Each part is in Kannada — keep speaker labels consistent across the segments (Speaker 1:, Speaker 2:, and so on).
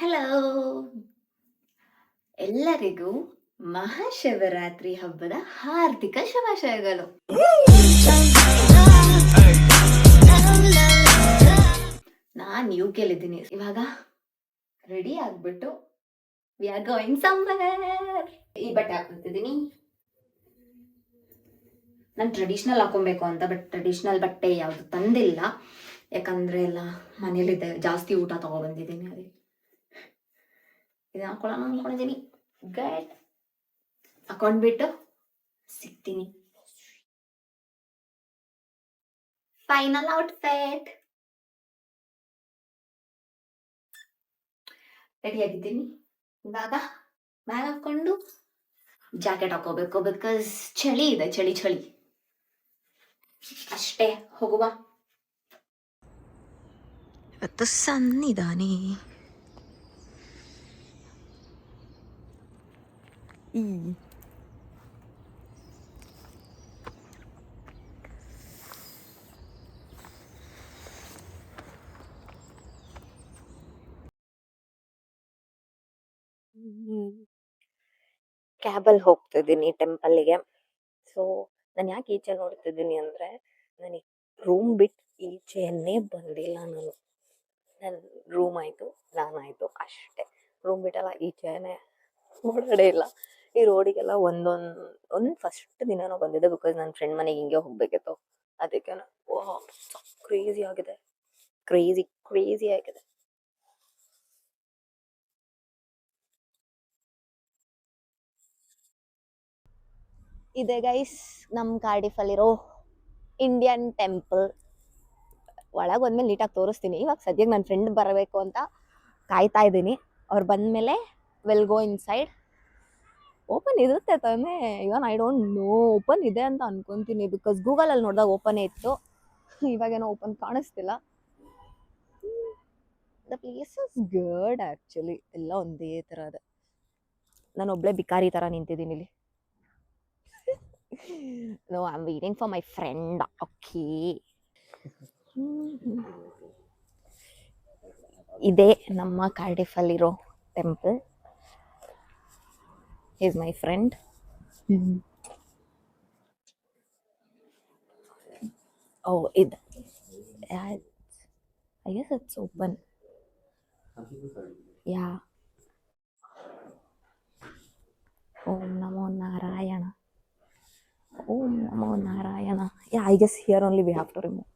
Speaker 1: ಹಲೋ! ಎಲ್ಲರಿಗೂ ಮಹಾಶಿವರಾತ್ರಿ ಹಬ್ಬದ ಹಾರ್ದಿಕ ಶುಭಾಶಯಗಳು. ನಾನ್ ಯುಕೆಲಿದ್ದೀನಿ. ಇವಾಗ ರೆಡಿ ಆಗ್ಬಿಟ್ಟು ವಿ ಆರ್ ಗೋಯಿಂಗ್ ಸಮ್ವೇರ್. ಈ ಬಟ್ಟೆ ಹಾಕೊಂತಿದ್ದೀನಿ. ನಾನು ಟ್ರೆಡಿಷನಲ್ ಹಾಕೊಬೇಕು ಅಂತ, ಬಟ್ ಟ್ರೆಡಿಷನಲ್ ಬಟ್ಟೆ ಯಾವುದು ತಂದಿಲ್ಲ. ಯಾಕಂದ್ರೆ ಎಲ್ಲ ಮನೇಲಿದೆ, ಜಾಸ್ತಿ ಊಟ ತಗೊಬಂದಿದ್ದೀನಿ. ಅದಕ್ಕೆ ಇದನ್ನ ಹಾಕೊಳ್ಳೋಣ ಅನ್ಕೊಂಡಿದ್ದೀನಿ. ಗೈಡ್ ಹಾಕೊಂಡ್ಬಿಟ್ಟು ಸಿಗ್ತೀನಿ. ಫೈನಲ್ ಔಟ್ಫಿಟ್ ರೆಡಿ ಆಗಿದ್ದೀನಿ. ಇವಾಗ ಬ್ಯಾಗ್ ಹಾಕೊಂಡು ಜಾಕೆಟ್ ಹಾಕೋಬೇಕು, ಬಿಕಾಸ್ ಚಳಿ ಇದೆ, ಚಳಿ ಚಳಿ ಅಷ್ಟೇ. ಹೋಗುವ. ಇವತ್ತು ಸನ್ನಿಧಾನೆ. ಈ ಕ್ಯಾಬಲ್ಲಿ ಹೋಗ್ತಿದ್ದೀನಿ ಟೆಂಪಲ್ಗೆ. ಸೊ ನಾನು ಯಾಕೆ ಈಚೆ ನೋಡ್ತಿದ್ದೀನಿ ಅಂದರೆ, ನನಗೆ ರೂಮ್ ಬಿಟ್ಟು ಈಚೆಯೇ ಬಂದಿಲ್ಲ ನಾನು. ನನ್ನ ರೂಮ್ ಆಯಿತು, ನಾನಾಯಿತು ಅಷ್ಟೇ. ರೂಮ್ ಬಿಟ್ಟೆಲ್ಲ ಈಚೆನೇ ಓಡಾಡೇ ಇಲ್ಲ. ಈ ರೋಡಿಗೆಲ್ಲ ಒಂದು ಫಸ್ಟ್ ದಿನನೂ ಬಂದಿದ್ದೆ, ಬಿಕಾಸ್ ನನ್ನ ಫ್ರೆಂಡ್ ಮನೆಗೆ ಹಿಂಗೆ ಹೋಗ್ಬೇಕಿತ್ತು. ಅದಕ್ಕೆ ಕ್ರೇಜಿ ಆಗಿದೆ, ಕ್ರೇಜಿ ಆಗಿದೆ. ಇದೆ ಗೈಸ್ ನಮ್ಮ ಕಾರ್ಡಿಫಲ್ಲಿರೋ ಇಂಡಿಯನ್ ಟೆಂಪಲ್. ಒಳಗೆ ಬಂದ್ಮೇಲೆ ನೀಟಾಗಿ ತೋರಿಸ್ತೀನಿ. ಇವಾಗ ಸದ್ಯಕ್ಕೆ ನನ್ನ ಫ್ರೆಂಡ್ ಬರಬೇಕು ಅಂತ ಕಾಯ್ತಾ ಇದ್ದೀನಿ. ಅವ್ರು ಬಂದಮೇಲೆ ವಿಲ್ ಗೋ ಇನ್ಸೈಡ್. ಓಪನ್ ಇರುತ್ತೆ ತಾನೇ? Even I don't know. Open ಇದೆ ಅಂತ ಅನ್ಕೊಂತೀನಿ, ಬಿಕಾಸ್ ಗೂಗಲಲ್ಲಿ ನೋಡಿದಾಗ ಓಪನ್ ಇತ್ತು. ಇವಾಗೇನೋ ಓಪನ್ ಕಾಣಿಸ್ತಿಲ್ಲ. The place is good actually. ಎಲ್ಲ ಒಂದೇ ಥರ ಇದೆ. ನಾನು ಒಬ್ಬಳೇ ಬಿಕಾರಿ ಥರ ನಿಂತಿದ್ದೀನಿ ಇಲ್ಲಿ. No, I am waiting for my friend. Okay, ಇದೇ ನಮ್ಮ ಕಾರ್ಡಿಫಲ್ಲಿರೋ temple. Is my friend. Oh, ಇದು I guess it's open. Yeah. Om ನಮೋ ನಾರಾಯಣ. ಓಂ ನಮೋ Narayana. Yeah, I guess here only we have to remove.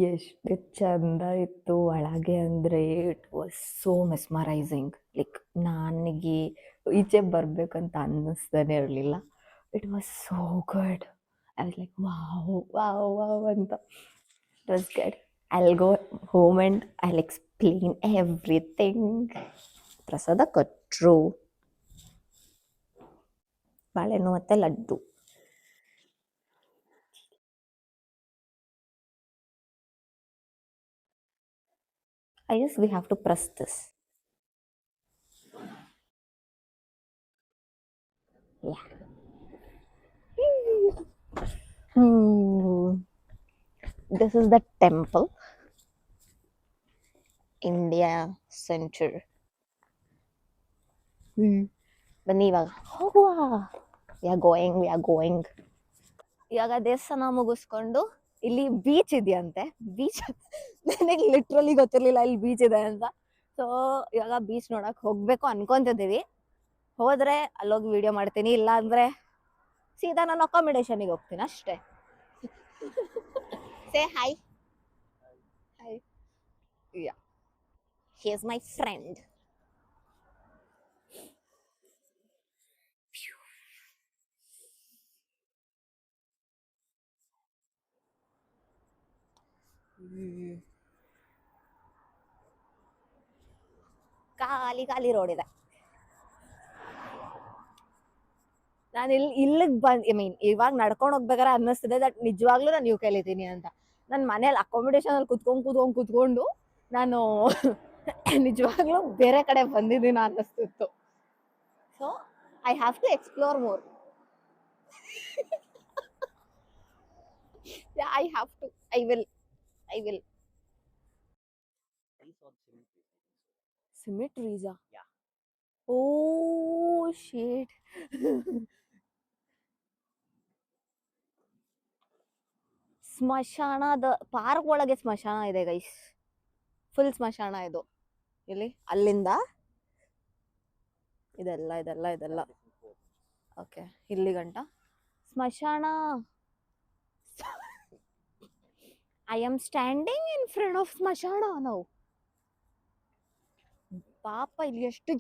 Speaker 1: ಎಷ್ಟು ಚಂದ ಇತ್ತು ಒಳಗೆ ಅಂದರೆ, it was so mesmerising. Like ನನಗೆ ಈಚೆ ಬರಬೇಕಂತ ಅನ್ನಿಸ್ತಾನೆ ಇರಲಿಲ್ಲ. It was so good. I was like wow wow wow ಅಂತ. It was good. I will go home and I will explain everything. ಪ್ರಸಾದ ಕೊಟ್ಟರು, ಬಾಳೆಹಣ್ಣು ಮತ್ತು laddu. I guess we have to press this. Yeah. This is the temple. India Center. ಬನ್ನಿ ಇವಾಗ ಹೋಗುವ. We are going. ಇವಾಗ ದೇವಸ್ಥಾನ ಮುಗಿಸ್ಕೊಂಡು ಇಲ್ಲಿ ಬೀಚ್ ಇದೆಯಂತೆ. ಬೀಚ್ ನನಗೆ ಲಿಟ್ರಲಿ ಗೊತ್ತಿರ್ಲಿಲ್ಲ ಇಲ್ಲಿ ಬೀಚ್ ಇದೆ ಅಂತ. ಸೊ ಇವಾಗ ಬೀಚ್ ನೋಡಕ್ ಹೋಗ್ಬೇಕು ಅನ್ಕೊಂತಿದ್ದೀವಿ. ಹೋದ್ರೆ ಅಲ್ಲೋಗಿ ವಿಡಿಯೋ ಮಾಡ್ತೀನಿ, ಇಲ್ಲ ಅಂದ್ರೆ ಸೀದಾ ನಾನು ಅಕಾಮಿಡೇಷನ್ಗೆ ಹೋಗ್ತೀನಿ ಅಷ್ಟೇ. Say hi. Hi. Yeah, he is my friend. ಖಾಲಿ ಖಾಲಿ ರೋಡ್ ಇದೆ. ನಾನು ಇಲ್ಲಿಗೆ ಬಂದ್ ಐ ಮೀನ್ ಇವಾಗ ನಡ್ಕೊಂಡು ಹೋಗ್ಬೇಕಾದ್ರೆ ಅನ್ನಿಸ್ತಿದೆ ದಟ್ ನಿಜವಾಗ್ಲೂ ನಾನು ಯು ಕೆಲಿದ್ದೀನಿ ಅಂತ. ನನ್ನ ಮನೇಲಿ ಅಕಾಮಿಡೇಷನ್ ಅಲ್ಲಿ ಕುತ್ಕೊಂಡು ನಾನು ನಿಜವಾಗ್ಲೂ ಬೇರೆ ಕಡೆ ಬಂದಿದ್ದೀನಿ ಅನ್ನಿಸ್ತಿತ್ತು. So I have to explore more. I have to. I will. Symmetries. Yeah. Oh shit. ಸ್ಮಶಾನದ ಪಾರ್ಕ್ ಒಳಗೆ ಸ್ಮಶಾನ ಇದೆ ಗೈಸ್. ಫುಲ್ ಸ್ಮಶಾನ ಇದು. ಇಲ್ಲಿ ಅಲ್ಲಿಂದ ಇದೆಲ್ಲ ಓಕೆ ಇಲ್ಲಿ ಗಂಟ ಸ್ಮಶಾನ. I am standing in front of ಸ್ಮಶಾನ ನಾವು. ಪಾಪ ಇಲ್ಲಿ ಎಷ್ಟು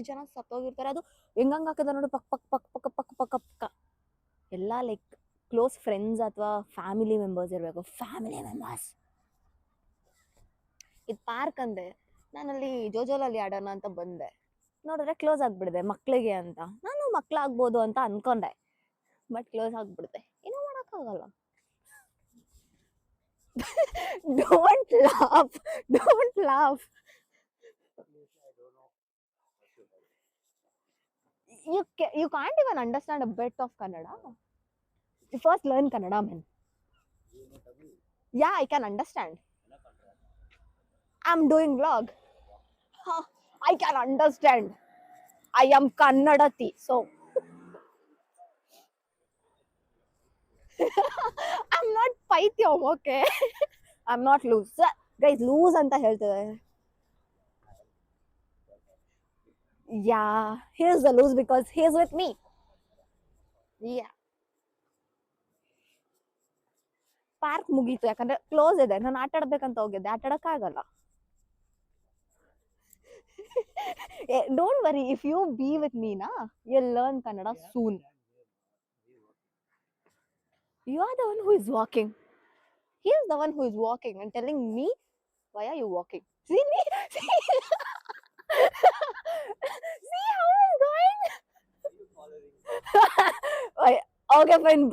Speaker 1: ಜನ ಸತ್ತೋಗಿರ್ತಾರೆ. ಅದು ಹೆಂಗಂಗ ಹಾಕದ ನೋಡಿ, ಪಕ್ ಪಕ್ ಪಕ್ ಪಕ್ ಪಕ್ ಪಕ್ ಪಕ್ಕ. ಎಲ್ಲ ಲೈಕ್ ಕ್ಲೋಸ್ ಫ್ರೆಂಡ್ಸ್ ಅಥವಾ ಫ್ಯಾಮಿಲಿ ಮೆಂಬರ್ಸ್ ಇರಬೇಕು. Family members. ಇದು ಪಾರ್ಕ್ ಅಂದೆ, ನಾನಲ್ಲಿ ಜೋಜೋಲಲ್ಲಿ ಆಡೋಣ ಅಂತ ಬಂದೆ, ನೋಡಿದ್ರೆ ಕ್ಲೋಸ್ ಆಗ್ಬಿಡಿದೆ ಮಕ್ಳಿಗೆ ಅಂತ. ನಾನು ಮಕ್ಳಾಗ್ಬೋದು ಅಂತ ಅನ್ಕೊಂಡೆ, ಬಟ್ ಕ್ಲೋಸ್ ಆಗ್ಬಿಡುತ್ತೆ. ಏನೂ ಮಾಡೋಕ್ಕಾಗಲ್ಲ. Don't laugh. Don't laugh. You can't even understand a bit of Kannada. You first learn Kannada, man. Yeah, I can understand. I'm doing vlog. Huh, I can understand. I am Kannadati, so I'm not ಪೈತ್ಯಂ, okay? I'm not loose. Guys, loose ಅಂತ ಹೇಳ್ತಿದ್ದಾರೆ. Yeah, here's the loose because he's with me. Yeah. Park ಮುಗೀತು ಯಾಕಂದ್ರೆ ಕ್ಲೋಸ್ ಇದೆ. ನಾನು ಆಟ ಆಡ್ಬೇಕಂತ ಹೋಗಿದ್ದೆ, ಆಟ ಆಡಕ್ಕಾಗಲ್ಲ. Don't worry, if you be with me na, you'll learn Kannada soon. You are the one who is walking. He is the one who is walking and telling me, why are you walking? See me? See how I'm going? Okay, fine.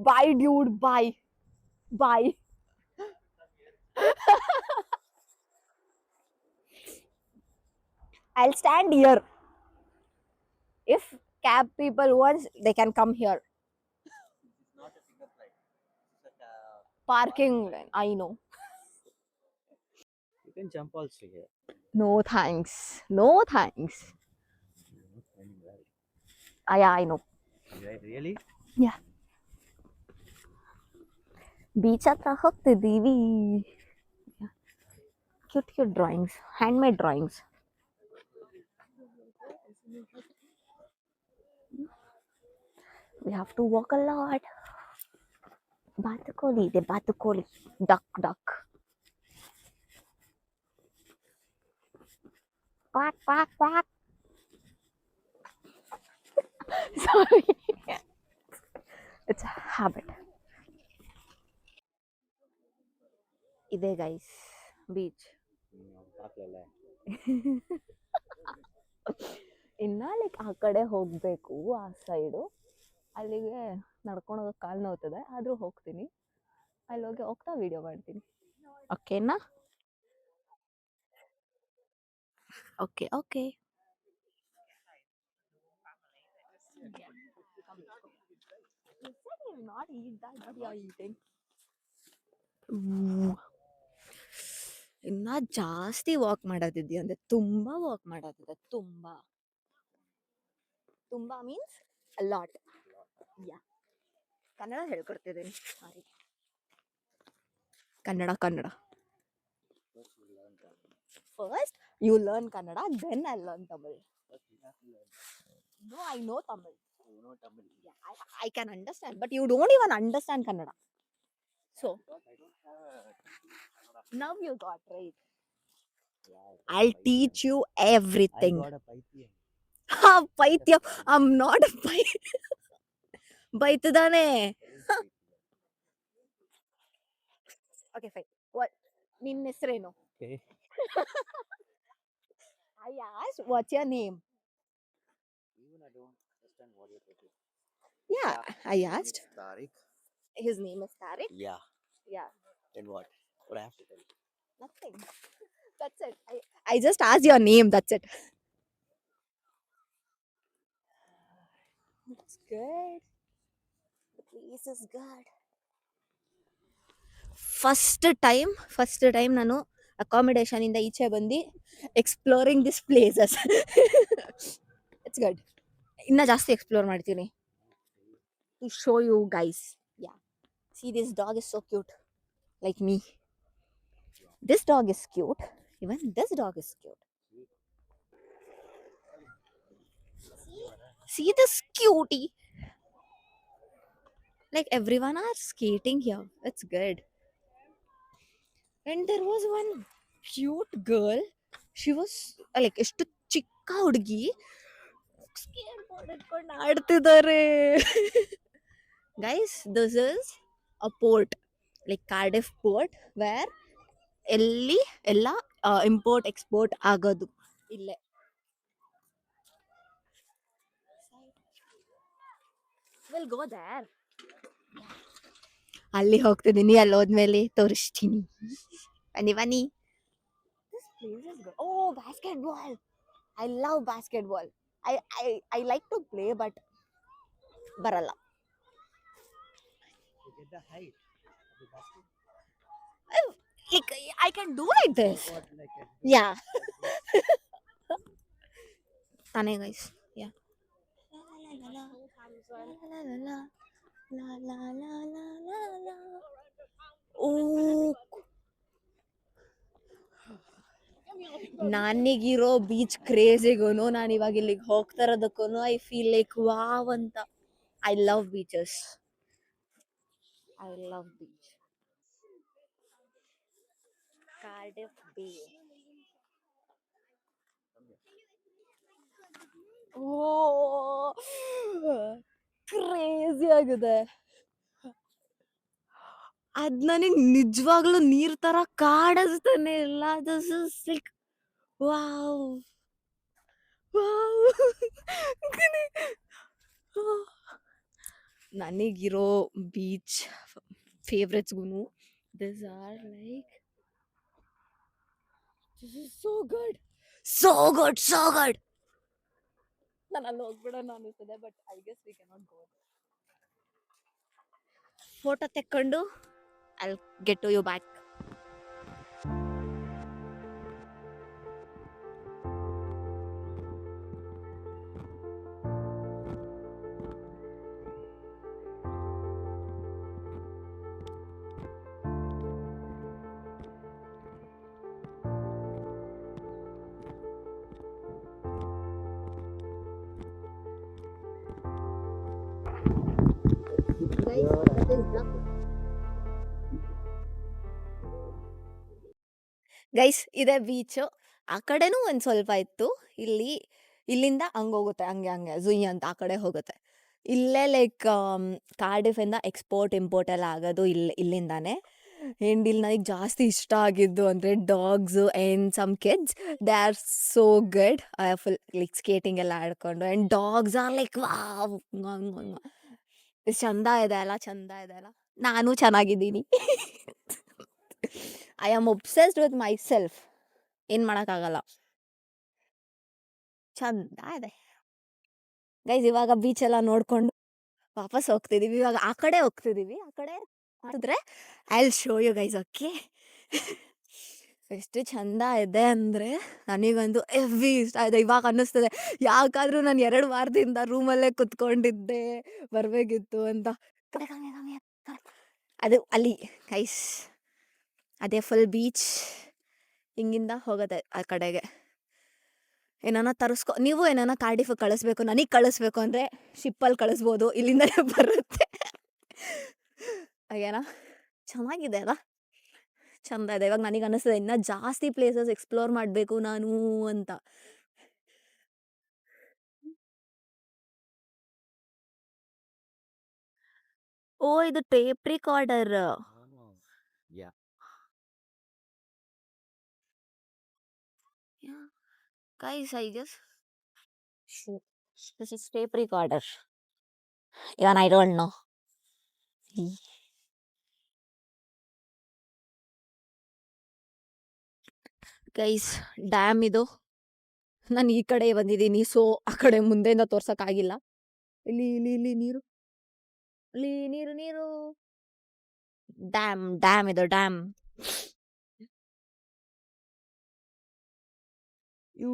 Speaker 1: Bye, dude. Bye. I'll stand here. If cab people want, they can come here. Parking lane, I know.
Speaker 2: You can jump also here.
Speaker 1: No thanks. No thanks. Yeah, I know.
Speaker 2: Really?
Speaker 1: Yeah. Beach ಹತ್ರ ಹೋಗ್ತಿದ್ದೀವಿ. Cute drawings, hand made drawings. We have to walk a lot. ಬಾತುಕೋಳಿ ಇದೆ, ಬಾತುಕೋಳಿ. Duck. Quack. Sorry. It's a habit. ಇದೆ ಗೈಸ್ ಬೀಚ್. ಇನ್ನ ಲೈಕ್ ಆ ಕಡೆ ಹೋಗ್ಬೇಕು, ಆ ಸೈಡು. ಅಲ್ಲಿಗೆ ನಡ್ಕೊಂಡು ಹೋಗಕ್ಕೆ ಕಾಲು ನೋವ್ತದೆ, ಆದರೂ ಹೋಗ್ತೀನಿ. ಅಲ್ಲಿ ಹೋಗ್ತಾ ವಿಡಿಯೋ ಮಾಡ್ತೀನಿ. ಓಕೆನಾ? ಓಕೆ. ಇನ್ನ ಜಾಸ್ತಿ ವಾಕ್ ಮಾಡೋದಿದ್ಯಾ ಅಂದ್ರೆ ತುಂಬಾ ವಾಕ್ ಮಾಡೋದಿದೆ. ತುಂಬಾ means a lot. Yeah, Kannada ಹೇಳ್ಕೊಡ್ತಿದ್ದೀನಿ. Sorry. Kannada, Kannada.
Speaker 2: First we learn Tamil.
Speaker 1: First, you learn Kannada, then I learn Tamil.
Speaker 2: First we have to learn.
Speaker 1: No, I know Tamil.
Speaker 2: You know Tamil.
Speaker 1: Yeah, I can understand, but you don't even understand Kannada. So,
Speaker 2: Because I don't have a Kannada.
Speaker 1: now you got right.
Speaker 2: Yeah, I got
Speaker 1: I'll
Speaker 2: Pythium.
Speaker 1: teach you
Speaker 2: I
Speaker 1: everything.
Speaker 2: got a Pythium.
Speaker 1: Pythya.
Speaker 2: Just
Speaker 1: I'm not a ಬೈತದಾನೆ.
Speaker 2: Pythium.
Speaker 1: Okay, fine. What? ನಿನ್ನ ಹೆಸರೇನು?
Speaker 2: Okay.
Speaker 1: I asked, what's your name?
Speaker 2: Even I don't understand what you're talking.
Speaker 1: Yeah, I
Speaker 2: His name
Speaker 1: asked.
Speaker 2: is Tariq.
Speaker 1: His name is Tariq.
Speaker 2: Yeah.
Speaker 1: Yeah,
Speaker 2: Then what? What I have to tell you?
Speaker 1: nothing. That's it. I just asked your name. That's it. It's good. The place is good. First time ನಾನು ಅಕಾಮಿಡೇಷನ್ ಇಂದ ಈಚೆ ಬಂದು exploring this places. It's good. ಇನ್ನ ಜಾಸ್ತಿ ಎಕ್ಸ್ಪ್ಲೋರ್ ಮಾಡ್ತೀನಿ to show you guys. Yeah, see this dog is so cute like me. This dog is cute. Even this dog is cute. See this cutie. Like everyone are skating here. It's good. And there was one cute girl. She was like ಎಷ್ಟು ಚಿಕ್ಕ ಹುಡುಗಿ ಸ್ಕೇಟ್ ಬೋರ್ಡ್ ಇಟ್ಕೊಂಡು ಆಡ್ತಿದ್ದಾರೆ. Guys, this is a port like Cardiff port where ಎಲ್ಲಿ ಎಲ್ಲ ಇಂಪೋರ್ಟ್ ಎಕ್ಸ್ಪೋರ್ಟ್ ಆಗೋದು ಇಲ್ಲೇ. Will go there. ಅಲ್ಲಿ ಹೋಗ್ತಿದ್ದೀನಿ, ಅಲ್ಲಿ ಹೋದ್ಮೇಲೆ ತೋರಿಸ್ತೀನಿ. ಬನ್ನಿ ಬನ್ನಿ. Oh, basketball. I love basketball. I like to play, but ಬರಲ್ಲ.
Speaker 2: To get the height of the basket.
Speaker 1: Like I can do like this.
Speaker 2: What like a
Speaker 1: Yeah. ತಾನೇ ಗೈಸ್. Yeah. ಓ, ನನಗಿರೋ ಬೀಚ್ ಕ್ರೇಜಿಗೂ ನಾನು ಇವಾಗ ಇಲ್ಲಿಗೆ ಹೋಗ್ತಾ ಇರೋದಕ್ಕೂ ಐ ಫೀಲ್ ಲೈಕ್ ವಾವ್ ಅಂತ. I love beaches. I love beach. Cardiff ಬೇ. ಓ, ಕ್ರೇಜಿ ಆಗಿದೆ. ಅದ್ ನನಗೆ ನಿಜವಾಗ್ಲೂ ನೀರ್ ತರ ಕಾಣಿಸ್ತಾನೆ ಇಲ್ಲ. This is like wow wow. ನನಗಿರೋ ಬೀಚ್ ಫೇವ್ರೆಟ್ಸ್ಗೂ this are like this is so good, so good, so good. ನಾನು ಅಲ್ಲಿ ಹೋಗ್ಬಿಡೋಣ ಅನಿಸ್ತದೆ, but I guess we cannot go. Photo ತೆಕ್ಕೊಂಡು I'll get to you back. Guys, ಇದೇ ಬೀಚು. ಆ ಕಡೆನೂ ಒಂದು ಸ್ವಲ್ಪ ಇತ್ತು. ಇಲ್ಲಿಂದ ಹಂಗೆ ಹೋಗುತ್ತೆ, ಹಂಗೆ ಝುಯ್ ಅಂತ ಆ ಕಡೆ ಹೋಗುತ್ತೆ. ಇಲ್ಲೇ ಲೈಕ್ ಕಾರ್ಡಿಫಿಂದ ಎಕ್ಸ್ಪೋರ್ಟ್ ಇಂಪೋರ್ಟ್ ಎಲ್ಲ ಆಗೋದು ಇಲ್ಲಿಂದಾನೆ. ಆ್ಯಂಡ್ ಇಲ್ಲಿ ನನಗೆ ಜಾಸ್ತಿ ಇಷ್ಟ ಆಗಿದ್ದು ಅಂದರೆ dogs and some kids, they are so good. Full like skating ಎಲ್ಲ ಆಡ್ಕೊಂಡು, and dogs are like wow, ಎಷ್ಟು ಚಂದ ಇದೆ ಅಲ್ಲ. ನಾನು ಚೆನ್ನಾಗಿದ್ದೀನಿ. I am obsessed with myself. ಏನು ಮಾಡೋಕ್ಕಾಗಲ್ಲ, ಚಂದ ಇದೆ. ಗೈಸ್, ಇವಾಗ ಬೀಚ್ ಎಲ್ಲ ನೋಡ್ಕೊಂಡು ವಾಪಸ್ ಹೋಗ್ತಿದೀವಿ. ಇವಾಗ ಆ ಕಡೆ ಹೋಗ್ತಿದೀವಿ. ಆ ಕಡೆ ಮಾಡಿದ್ರೆ I will show you guys. Okay, ಎಷ್ಟು ಚಂದ ಇದೆ ಅಂದರೆ ನನಗಂತೂ ಹೆವಿ ಇಷ್ಟ ಇದೆ. ಇವಾಗ ಅನ್ನಿಸ್ತದೆ ಯಾಕಾದ್ರೂ ನಾನು 2 ವಾರದಿಂದ ರೂಮಲ್ಲೇ ಕುತ್ಕೊಂಡಿದ್ದೆ, ಬರಬೇಕಿತ್ತು ಅಂತ. ಅದು ಅಲ್ಲಿ ಗೈಸ್ ಅದೇ ಫುಲ್ ಬೀಚ್ ಹಿಂಗಿಂದ ಹೋಗೋದೆ ಆ ಕಡೆಗೆ. ಏನಾನ ತರಿಸ್ಕೊ, ನೀವು ಏನಾನ ಕಾರ್ಡಿಫ್ ಕಳಿಸ್ಬೇಕು, ನನಗೆ ಕಳಿಸ್ಬೇಕು ಅಂದರೆ ಶಿಪ್ಪಲ್ಲಿ ಕಳಿಸ್ಬೋದು, ಇಲ್ಲಿಂದಲೇ ಬರುತ್ತೆ. ಏನೋ ಚೆನ್ನಾಗಿದೆ ಅಲ್ಲ, ಚಂದ ಇದೆ. ಇವಾಗ ನನಗೆ ಅನಿಸ್ತದೆ ಇನ್ನೂ ಜಾಸ್ತಿ ಪ್ಲೇಸಸ್ ಎಕ್ಸ್ಪ್ಲೋರ್ ಮಾಡಬೇಕು ನಾನು ಅಂತ. ಓ, ಇದು tape recorder.
Speaker 2: Oh, yeah.
Speaker 1: Guys, I guess this is tape recorder. Even I don't know. Guys, dam ಇದು. ನಾನು ಈ ಕಡೆ ಬಂದಿದ್ದೀನಿ, ಸೊ ಆ ಕಡೆ ಮುಂದೆಯಿಂದ ತೋರ್ಸೋಕ್ಕಾಗಿಲ್ಲ. ಇಲ್ಲಿ ಇಲ್ಲಿ ಇಲ್ಲಿ ನೀರು, ಇಲ್ಲಿ ನೀರು ನೀರು. ಡ್ಯಾಮ್ ಇದು, dam. You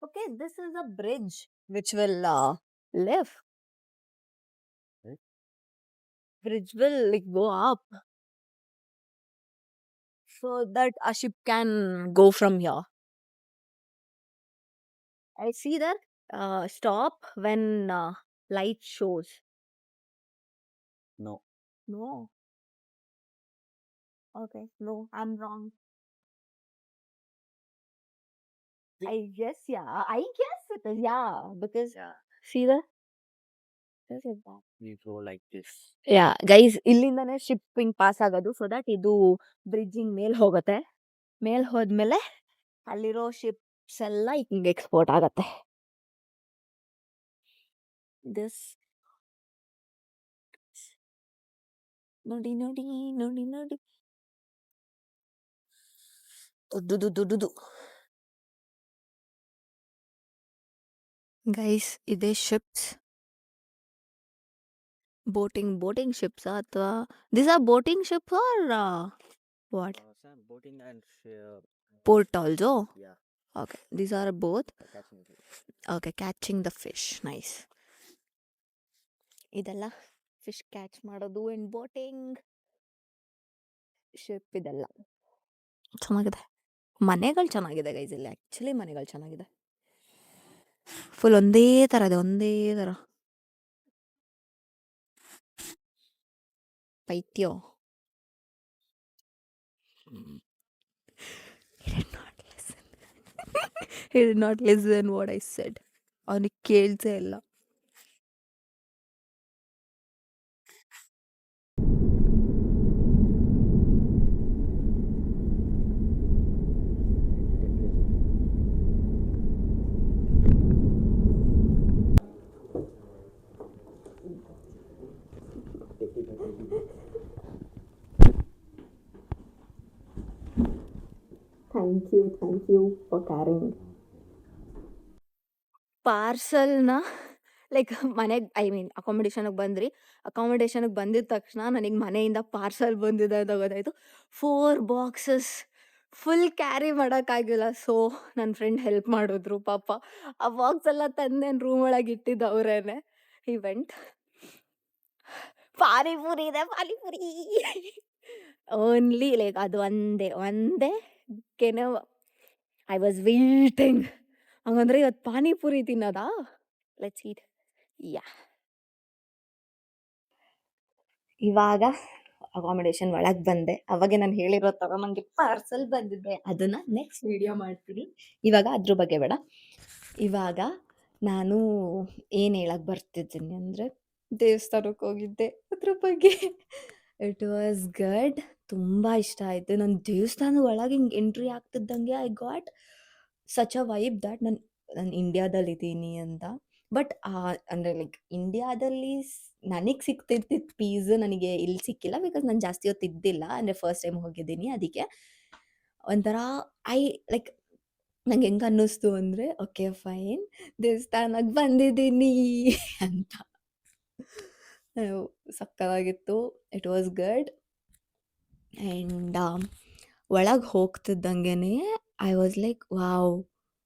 Speaker 1: Okay, this is a bridge which will live.
Speaker 2: Right.
Speaker 1: Bridge will like go up so that a ship can go from here. I see that stop when light shows.
Speaker 2: No.
Speaker 1: No. Okay, no, I'm wrong. I guess, yeah. I guess it is, yeah. Because,
Speaker 2: Yeah.
Speaker 1: see that? This is that.
Speaker 2: We go like this.
Speaker 1: Yeah guys, ಇಲ್ಲಿಂದಾನೇ ಶಿಪ್ಪಿಂಗ್ ಪಾಸ್ ಆಗೋದು, ಸೊ ದಟ್ ಇದು ಬ್ರಿಡ್ಜಿಂಗ್ ಮೇಲ್ ಹೋಗುತ್ತೆ. ಮೇಲ್ ಹೋದ್ಮೇಲೆ ಅಲ್ಲಿರೋ ಶಿಪ್ಸ್ ಎಲ್ಲ ಹಿಂಗೆ ಎಕ್ಸ್ಪೋರ್ಟ್ ಆಗತ್ತೆ. ದಿಸ್ ನೋಡಿ ನೋಡಿ ನೋಡಿ ನೋಡಿ, ದೊಡ್ಡದು ಗೈಸ್. ಇದೇ ಶಿಪ್ಸ್, ಬೋಟಿಂಗ್ ಶಿಪ್ಸ್ ಅಥವಾ this are boating ships are what?
Speaker 2: Some boating and
Speaker 1: Port also?
Speaker 2: yeah,
Speaker 1: Okay, these are both.
Speaker 2: catching fish.
Speaker 1: Okay, catching the fish. Nice. ಇದೆಲ್ಲ ಫಿಶ್ ಕ್ಯಾಚ್ ಮಾಡೋದು ಅಂಡ್ ಬೋಟಿಂಗ್ ಶಿಪ್, ಇದೆಲ್ಲ ಚೆನ್ನಾಗಿದೆ. ಮನೆಗಳು ಚೆನ್ನಾಗಿದೆ ಗೈಸ್, ಇಲ್ಲಿ ಆ್ಯಕ್ಚುಲಿ ಮನೆಗಳು ಚೆನ್ನಾಗಿದೆ. ಫುಲ್ ಒಂದೇ ಥರ ಇದೆ, ಒಂದೇ ಥರ. ಪೈತ್ಯೋ. He did not listen what I said. ಅವನಿಗೆ ಕೇಳ್ಸೇ ಇಲ್ಲ. Thank you for caring. ಪಾರ್ಸಲ್ನ ಲೈಕ್ ಮನೆಗೆ, ಐ ಮೀನ್ ಅಕಾಮಿಡೇಷನ್ಗೆ ಬಂದಿದ ತಕ್ಷಣ ನನಗೆ ಮನೆಯಿಂದ ಪಾರ್ಸಲ್ ಬಂದಿದೆ ಅಂತ ಗೊತ್ತಾಯಿತು. 4 ಬಾಕ್ಸಸ್ ಫುಲ್ ಕ್ಯಾರಿ ಮಾಡೋಕ್ಕಾಗಿಲ್ಲ, ಸೊ ನನ್ನ ಫ್ರೆಂಡ್ ಹೆಲ್ಪ್ ಮಾಡಿದ್ರು ಪಾಪ. ಆ ಬಾಕ್ಸ್ ಎಲ್ಲ ತಂದು ನನ್ನ ರೂಮ್ ಒಳಗೆ ಇಟ್ಟಿದ್ದು ಅವರೇನೆ. ಇವೆಂಟ್ ಪಾನಿಪುರಿ ಇದೆ, ಪಾನಿಪುರಿ ಓನ್ಲಿ ಲೈಕ್ ಅದು ಒಂದೇ ಕೆನೆ. I was waiting. ಹಂಗಂದ್ರೆ ಇವತ್ತು ಪಾನಿಪುರಿ ತಿನ್ನೋದಾ? ಲೆಟ್ಸ್ ಈಟ್. ಯಾ, ಇವಾಗ ಅಕಾಮಿಡೇಷನ್ ಒಳಗೆ ಬಂದೆ. ಅವಾಗೆ ನಾನು ಹೇಳಿರೋ ಥರ ನನಗೆ ಪಾರ್ಸಲ್ ಬಂದಿದೆ, ಅದನ್ನ ನೆಕ್ಸ್ಟ್ ವಿಡಿಯೋ ಮಾಡ್ತೀನಿ. ಇವಾಗ ಅದ್ರ ಬಗ್ಗೆ ಬೇಡ. ಇವಾಗ ನಾನು ಏನು ಹೇಳಕ್ಕೆ ಬರ್ತಿದ್ದೀನಿ ಅಂದರೆ, ದೇವಸ್ಥಾನಕ್ಕೆ ಹೋಗಿದ್ದೆ, ಅದ್ರ ಬಗ್ಗೆ. ಇಟ್ ವಾಸ್ ಗುಡ್, ತುಂಬ ಇಷ್ಟ ಆಯಿತು. ನಾನು ದೇವಸ್ಥಾನದ ಒಳಗೆ ಹಿಂಗೆ ಎಂಟ್ರಿ ಆಗ್ತಿದ್ದಂಗೆ I got such a vibe that ನಾನು ಇಂಡಿಯಾದಲ್ಲಿದ್ದೀನಿ ಅಂತ. ಬಟ್ ಅಂದರೆ ಲೈಕ್ ಇಂಡಿಯಾದಲ್ಲಿ ನನಗೆ ಸಿಗ್ತಿದ್ದಿದ್ದು ಪೀಸ್ ನನಗೆ ಇಲ್ಲಿ ಸಿಕ್ಕಿಲ್ಲ. ಬಿಕಾಸ್ ನಾನು ಜಾಸ್ತಿ ಹೊತ್ತು ಇದ್ದಿಲ್ಲ. ಅಂದರೆ ಫಸ್ಟ್ ಟೈಮ್ ಹೋಗಿದ್ದೀನಿ. ಅದಕ್ಕೆ ಒಂಥರ ಐ ಲೈಕ್ ನಂಗೆ ಹೆಂಗೆ ಅನ್ನಿಸ್ತು ಅಂದರೆ ಓಕೆ ಫೈನ್ ದೇವಸ್ಥಾನಕ್ಕೆ ಬಂದಿದ್ದೀನಿ ಅಂತ. ಸಕ್ಕತ್ತಾಗಿತ್ತು. It was good. ಆ್ಯಂಡ್ ಒಳಗೆ ಹೋಗ್ತಿದ್ದಂಗೆನೆ I was like wow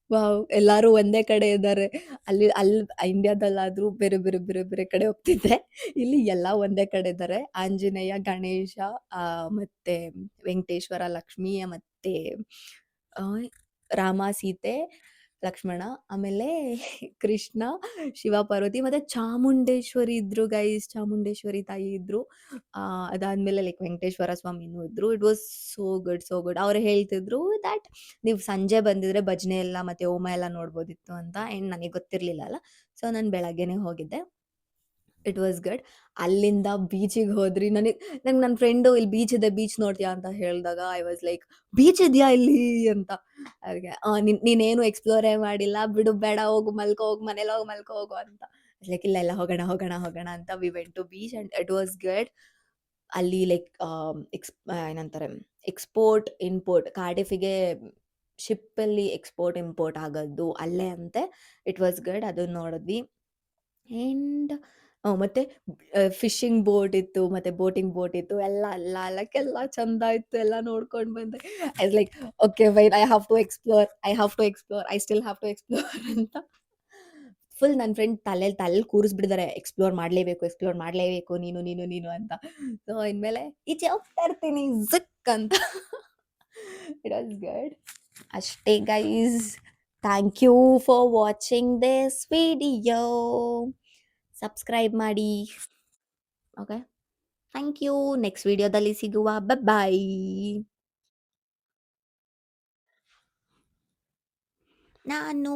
Speaker 1: wow ಎಲ್ಲರೂ ಒಂದೇ ಕಡೆ ಇದ್ದಾರೆ. ಅಲ್ಲಿ ಇಂಡಿಯಾದಲ್ಲಾದರೂ ಬೇರೆ ಬೇರೆ ಬೇರೆ ಬೇರೆ ಕಡೆ ಹೋಗ್ತಿದ್ದೆ. ಇಲ್ಲಿ ಎಲ್ಲ ಒಂದೇ ಕಡೆ ಇದ್ದಾರೆ. ಆಂಜನೇಯ, ಗಣೇಶ, ಮತ್ತು ವೆಂಕಟೇಶ್ವರ, ಲಕ್ಷ್ಮಿ, ಮತ್ತು ರಾಮ, ಸೀತೆ, ಲಕ್ಷ್ಮಣ, ಆಮೇಲೆ ಕೃಷ್ಣ, ಶಿವ, ಪಾರ್ವತಿ ಮತ್ತು ಚಾಮುಂಡೇಶ್ವರಿ ಇದ್ರು ಗೈಸ್. ಚಾಮುಂಡೇಶ್ವರಿ ತಾಯಿ ಇದ್ರು. ಅದಾದಮೇಲೆ ಲೈಕ್ ವೆಂಕಟೇಶ್ವರ ಸ್ವಾಮಿನೂ ಇದ್ರು. It was so good so good. ಅವ್ರು ಹೇಳ್ತಿದ್ರು ದ್ಯಾಟ್ ನೀವು ಸಂಜೆ ಬಂದಿದ್ರೆ ಭಜನೆ ಎಲ್ಲ ಮತ್ತು ಹೋಮ ಎಲ್ಲ ನೋಡ್ಬೋದಿತ್ತು ಅಂತ. ಆ್ಯಂಡ್ ನನಗೆ ಗೊತ್ತಿರಲಿಲ್ಲ ಅಲ್ಲ, ಸೊ ನಾನು ಬೆಳಗ್ಗೆನೇ ಹೋಗಿದ್ದೆ. It was good. ಅಲ್ಲಿಂದ ಬೀಚಿಗೆ ಹೋದ್ರಿ. ನಂಗೆ ನನ್ನ ಫ್ರೆಂಡು ಇಲ್ಲಿ ಬೀಚ್ ಇದೆ, ಬೀಚ್ ನೋಡ್ತೀಯಾ ಅಂತ ಹೇಳಿದಾಗ ಐ ವಾಸ್ ಲೈಕ್ ಬೀಚ್ ಇದೆಯಾ ಇಲ್ಲಿ ಅಂತ. ಅದಕ್ಕೆ ನೀನೇನು ಎಕ್ಸ್ಪ್ಲೋರೇ ಮಾಡಿಲ್ಲ ಬಿಡು, ಬೇಡ ಹೋಗು ಮಲ್ಕೋ ಹೋಗು, ಮನೇಲಿ ಹೋಗಿ ಮಲ್ಕೋ ಹೋಗು ಅಂತ. ಲೈಕ್ ಇಲ್ಲ ಇಲ್ಲ ಹೋಗೋಣ ಹೋಗೋಣ ಹೋಗೋಣ ಅಂತ we went to beach and it was good. ಅಲ್ಲಿ ಲೈಕ್ ಏನಂತಾರೆ ಎಕ್ಸ್ಪೋರ್ಟ್ ಇಂಪೋರ್ಟ್ ಕಾರ್ಡಿಫಿಗೆ ಶಿಪ್ಪಲ್ಲಿ ಎಕ್ಸ್ಪೋರ್ಟ್ ಇಂಪೋರ್ಟ್ ಆಗೋದು ಅಲ್ಲೇ ಅಂತೆ. It was good. ಅದನ್ನ ನೋಡಿದ್ವಿ. ಆ್ಯಂಡ್ ಮತ್ತು ಫಿಶಿಂಗ್ ಬೋಟ್ ಇತ್ತು ಮತ್ತು ಬೋಟಿಂಗ್ ಬೋಟ್ ಇತ್ತು. ಎಲ್ಲ ಚಂದ ಇತ್ತು. ಎಲ್ಲ ನೋಡ್ಕೊಂಡು ಬಂದೆ. I was like okay fine, I have to explore I still have to explore ಅಂತ ಫುಲ್ ನನ್ನ ಫ್ರೆಂಡ್ ತಲೆ ಕೂರಿಸ್ಬಿಟ್ಟಿದ್ದಾರೆ. ಎಕ್ಸ್ಪ್ಲೋರ್ ಮಾಡಲೇಬೇಕು ನೀನು ನೀನು ನೀನು ಅಂತ. ಸೊ ಇನ್ಮೇಲೆ ಈಚೆ ಹೋಗ್ತಾ ಇರ್ತೀನಿ ಝಕ್ ಅಂತ. It was good. ಅಷ್ಟೇ guys. Thank you for watching this video. Subscribe ಮಾಡಿ. Okay, thank you. ನೆಕ್ಸ್ಟ್ ವಿಡಿಯೋದಲ್ಲಿ ಸಿಗುವ. ಬಾಯ್. ನಾನು